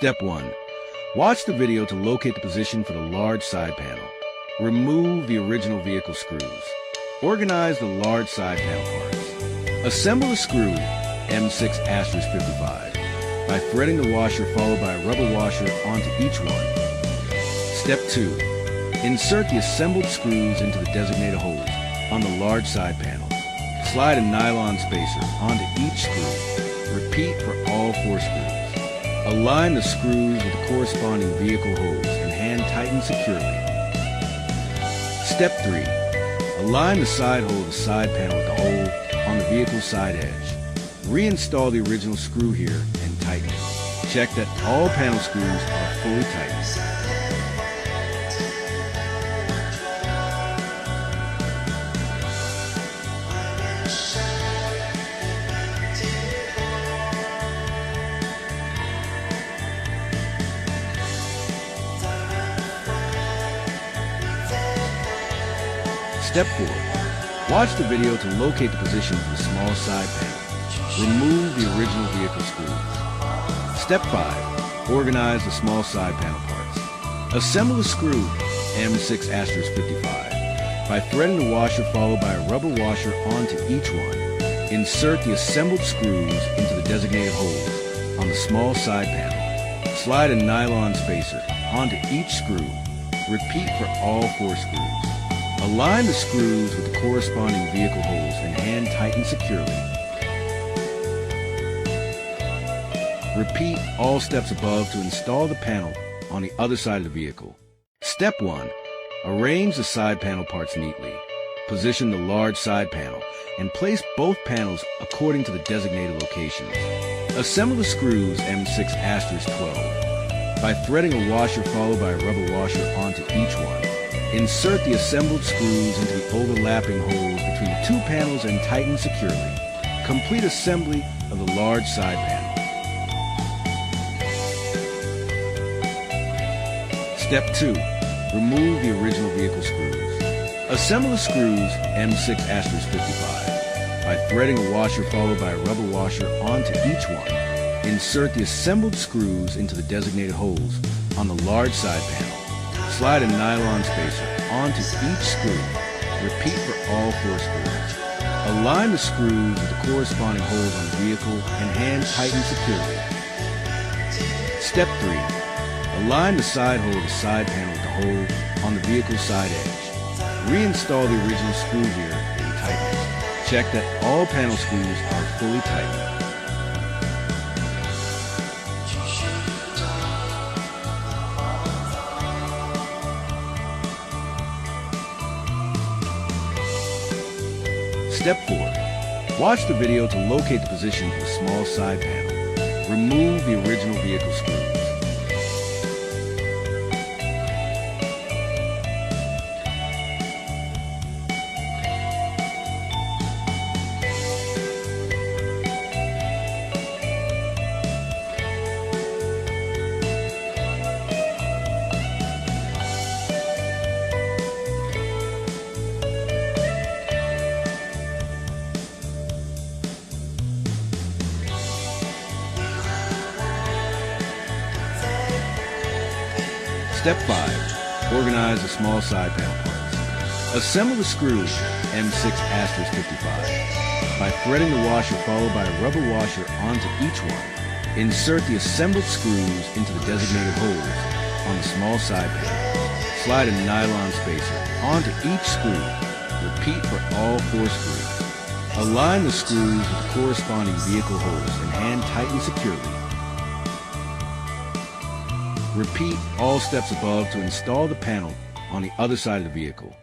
Step 1. Watch the video to locate the position for the large side panel. Remove the original vehicle screws. Organize the large side panel parts. Assemble the screw M6*55 by threading the washer followed by a rubber washer onto each one. Step 2. Insert the assembled screws into the designated holes on the large side panel. Slide a nylon spacer onto each screw. Repeat for all 4 screws. Align the screws with the corresponding vehicle holes and hand tighten securely. Step 3. Align the side hole of the side panel with the hole on the vehicle's side edge. Reinstall the original screw here and tighten it. Check that all panel screws are fully tightened. Step 4. Watch the video to locate the position of the small side panel. Remove the original vehicle screws. Step 5. Organize the small side panel parts. Assemble the screw M6*55 by threading the washer followed by a rubber washer onto each one. Insert the assembled screws into the designated holes on the small side panel. Slide a nylon spacer onto each screw. Repeat for all 4 screws. Align the screws with the corresponding vehicle holes and hand tighten securely. Repeat all steps above to install the panel on the other side of the vehicle. Step 1. Arrange the side panel parts neatly. Position the large side panel and place both panels according to the designated locations. Assemble the screws M6*12 by threading a washer followed by a rubber washer onto each one. Insert the assembled screws into the overlapping holes between the 2 panels and tighten securely. Complete assembly of the large side panel. Step 2. Remove the original vehicle screws. Assemble the screws M6*55 by threading a washer followed by a rubber washer onto each one. Insert the assembled screws into the designated holes on the large side panel. Slide a nylon spacer onto each screw. Repeat for all 4 screws. Align the screws with the corresponding holes on the vehicle and hand tighten securely. Step 3. Align the side hole of the side panel with the hole on the vehicle's side edge. Reinstall the original screw here and tighten it. Check that all panel screws are fully tightened. Step 4. Watch the video to locate the position for the small side panel. Remove the original vehicle screws. Step 5. Organize the small side panel parts. Assemble the screw M6*55 by threading the washer followed by a rubber washer onto each one. Insert the assembled screws into the designated holes on the small side panel. Slide a nylon spacer onto each screw. Repeat for all 4 screws. Align the screws with the corresponding vehicle holes and hand tighten securely. Repeat all steps above to install the panel on the other side of the vehicle.